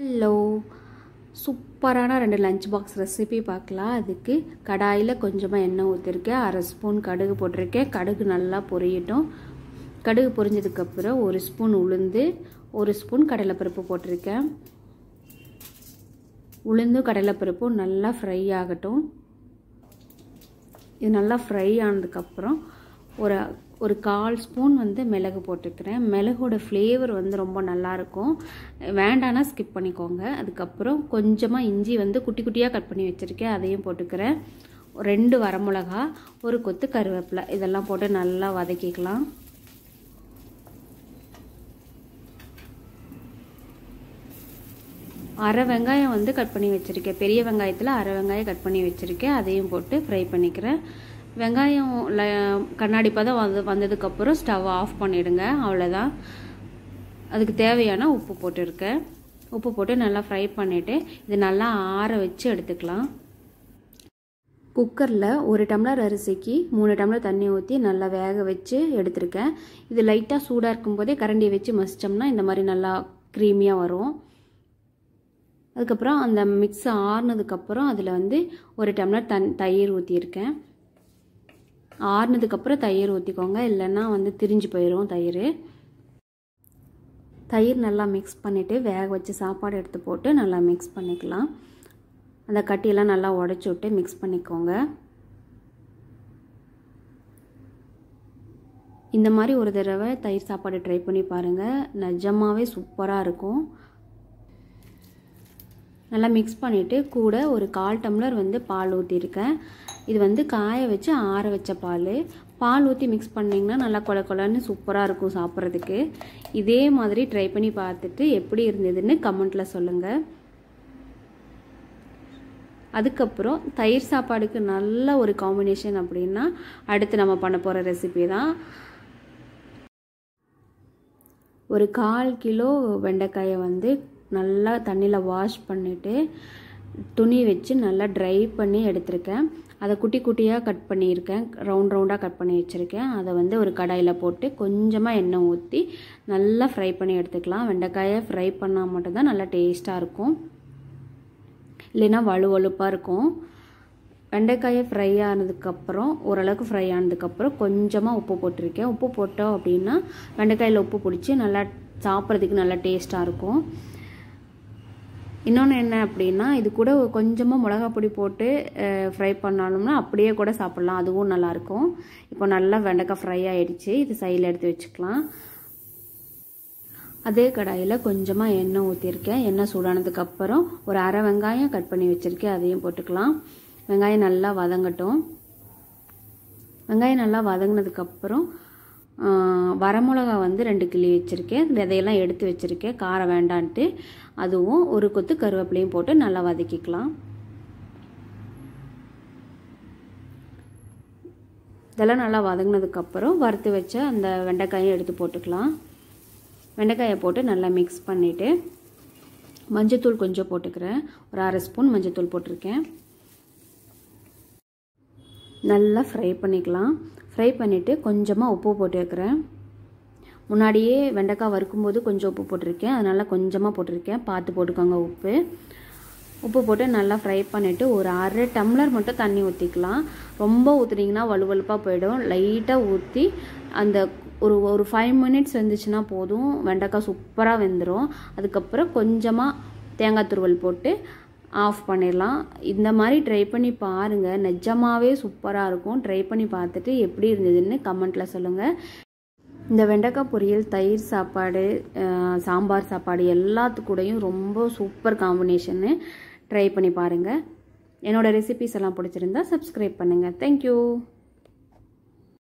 Hello, சூப்பரான 2 lunch box recipe பார்க்கலாம். அதுக்கு கடாயில் கொஞ்சமாக எண்ணெய் ஊற்றிருக்கேன், 1/2 ஸ்பூன் கடுகு போட்டிருக்கேன். கடுகு நல்லா பொரியட்டும். கடுகு பொரிஞ்சதுக்கப்புறம் 1 ஸ்பூன் உளுந்து, 1 ஸ்பூன் கடலைப்பருப்பு போட்டிருக்கேன். உளுந்து கடலைப்பருப்பும் நல்லா ஃப்ரை ஆகட்டும். இது நல்லா ஃப்ரை ஆனதுக்கப்புறம் ஒரு 1/4 ஸ்பூன் மிளகு போட்டுக்கிறேன். மிளகோட ஃப்ளேவர் ரொம்ப நல்லாயிருக்கும். வேண்டானா ஸ்கிப் பண்ணிக்கோங்க. அதுக்கப்புறம் கொஞ்சமாக இஞ்சி குட்டி குட்டியாக கட் பண்ணி வச்சுருக்கேன், அதையும் போட்டுக்கிறேன். 2 வரமிளகா, ஒரு கொத்து கருவேப்பிலை, இதெல்லாம் போட்டு நல்லா வதக்கிக்கலாம். அரை வெங்காயம் கட் பண்ணி வச்சுருக்கேன். பெரிய வெங்காயத்தில் அரை வெங்காயம் கட் பண்ணி வச்சுருக்கேன், அதையும் போட்டு ஃப்ரை பண்ணிக்கிறேன். வெங்காயம் கண்ணாடி பதம் வந்ததுக்கப்புறம் ஸ்டவ் ஆஃப் பண்ணிவிடுங்க, அவ்வளோதான். அதுக்கு தேவையான உப்பு போட்டுருக்கேன். உப்பு போட்டு நல்லா ஃப்ரை பண்ணிவிட்டு இது நல்லா ஆற வச்சு எடுத்துக்கலாம். குக்கரில் 1 டம்ளர் அரிசிக்கு 3 டம்ளர் தண்ணி ஊற்றி நல்லா வேக வச்சு எடுத்துருக்கேன். இது லைட்டாக சூடாக இருக்கும்போதே கரண்டி வச்சு மசிச்சோம்னா இந்த மாதிரி நல்லா க்ரீமியாக வரும். அதுக்கப்புறம் அந்த மிக்ஸ் ஆறுனதுக்கப்புறம் அதில் 1 டம்ளர் தயிர் ஊற்றியிருக்கேன். ஆறுனதுக்கப்புறம் தயிர் ஊற்றிக்கோங்க, இல்லைன்னா திரிஞ்சு போயிடும் தயிர். தயிர் நல்லா மிக்ஸ் பண்ணிவிட்டு வேக வச்சு சாப்பாடு எடுத்து போட்டு நல்லா மிக்ஸ் பண்ணிக்கலாம். அந்த கட்டியெல்லாம் நல்லா உடச்சி விட்டு மிக்ஸ் பண்ணிக்கோங்க. இந்த மாதிரி ஒரு தடவை தயிர் சாப்பாடு ட்ரை பண்ணி பாருங்கள், நிஜமாவே சூப்பராக இருக்கும். நல்லா மிக்ஸ் பண்ணிவிட்டு கூட ஒரு 1/4 டம்ளர் பால் ஊற்றிருக்கேன். இது காய வச்சு ஆற வச்ச பால் ஊற்றி மிக்ஸ் பண்ணிங்கன்னா நல்லா கொல கொலன்னு சூப்பராக இருக்கும் சாப்பிட்றதுக்கு. இதே மாதிரி ட்ரை பண்ணி பார்த்துட்டு எப்படி இருந்ததுன்னு கமெண்ட்டில் சொல்லுங்கள். அதுக்கப்புறம் தயிர் சாப்பாடுக்கு நல்ல ஒரு காம்பினேஷன் அப்படின்னா அடுத்து நம்ம பண்ண போகிற ரெசிபி தான். ஒரு 1/4 கிலோ வெண்டைக்காயை நல்லா தண்ணியில் வாஷ் பண்ணிவிட்டு துணி வச்சு நல்லா ட்ரை பண்ணி எடுத்திருக்கேன். அதை குட்டி குட்டியாக கட் பண்ணியிருக்கேன், ரவுண்டாக கட் பண்ணி வச்சுருக்கேன். அதை ஒரு கடாயில் போட்டு கொஞ்சமாக எண்ணெய் ஊற்றி நல்லா ஃப்ரை பண்ணி எடுத்துக்கலாம். வெண்டைக்காயை ஃப்ரை பண்ணால் மட்டும்தான் நல்லா டேஸ்ட்டாக இருக்கும், இல்லைன்னா வலுவலுப்பாக இருக்கும். வெண்டைக்காயை ஃப்ரை ஆனதுக்கப்புறம் ஓரளவுக்கு ஃப்ரை ஆனதுக்கப்புறம் கொஞ்சமாக உப்பு போட்டிருக்கேன். உப்பு போட்டோம் அப்படின்னா வெண்டைக்காயில் உப்பு பிடிச்சி நல்லா சாப்பிட்றதுக்கு நல்லா டேஸ்ட்டாக இருக்கும். இன்னொன்று என்ன அப்படின்னா இது கூட கொஞ்சமாக மிளகாய் பொடி போட்டு ஃப்ரை பண்ணாலும்னா அப்படியே கூட சாப்பிட்லாம், அதுவும் நல்லாயிருக்கும். இப்போ நல்லா வெண்டைக்காய் ஃப்ரை ஆகிடுச்சு, இது சைடில் எடுத்து வச்சுக்கலாம். அதே கடாயில் கொஞ்சமாக எண்ணெய் ஊற்றிருக்கேன். எண்ணெய் சூடானதுக்கப்புறம் ஒரு அரை வெங்காயம் கட் பண்ணி வச்சுருக்கேன், அதையும் போட்டுக்கலாம். வெங்காயம் நல்லா வதங்கட்டும். வெங்காயம் நல்லா வதங்கினதுக்கப்புறம் வரமிளகா 2 கிள்ளி வச்சுருக்கேன், விதையெல்லாம் எடுத்து வச்சுருக்கேன், காரம் வேண்டான்ட்டு. அதுவும் ஒரு கொத்து கருவேப்பிலையும் போட்டு நல்லா வதக்கிக்கலாம். இதெல்லாம் நல்லா வதங்கினதுக்கப்புறம் வறுத்து வச்ச அந்த வெண்டைக்காயை எடுத்து போட்டுக்கலாம். வெண்டைக்காயை போட்டு நல்லா மிக்ஸ் பண்ணிவிட்டு மஞ்சத்தூள் கொஞ்சம் போட்டுக்கிறேன். ஒரு 1/2 ஸ்பூன் மஞ்சத்தூள் போட்டிருக்கேன். நல்லா ஃப்ரை பண்ணிக்கலாம். ஃப்ரை பண்ணிவிட்டு கொஞ்சமாக உப்பு போட்டுருக்கிறேன். முன்னாடியே வெண்டைக்காய் வறுக்கும்போது கொஞ்சம் உப்பு போட்டிருக்கேன், அதனால் கொஞ்சமாக போட்டிருக்கேன், பார்த்து போட்டுக்கோங்க உப்பு. உப்பு போட்டு நல்லா ஃப்ரை பண்ணிவிட்டு ஒரு 1/2 டம்ளர் மட்டும் தண்ணி ஊற்றிக்கலாம். ரொம்ப ஊற்றுனீங்கன்னா வலுவலுப்பாக போயிடும். லைட்டாக ஊற்றி அந்த ஒரு 5 மினிட்ஸ் வந்துச்சுன்னா போதும், வெண்டைக்காய் சூப்பராக வெந்துடும். அதுக்கப்புறம் கொஞ்சமாக தேங்காய் துருவல் போட்டு ஆஃப் பண்ணிடலாம். இந்த மாதிரி ட்ரை பண்ணி பாருங்கள், நிஜமாவே சூப்பராக இருக்கும். ட்ரை பண்ணி பார்த்துட்டு எப்படி இருந்ததுன்னு கமெண்ட்டில் சொல்லுங்கள். இந்த வெண்டைக்காய் பொரியல் தயிர் சாப்பாடு, சாம்பார் சாப்பாடு எல்லாத்துக்கூடையும் ரொம்ப சூப்பர் காம்பினேஷன்னு. ட்ரை பண்ணி பாருங்கள். என்னோடய ரெசிபிஸ் எல்லாம் பிடிச்சிருந்தா சப்ஸ்கிரைப் பண்ணுங்கள். தேங்க்யூ.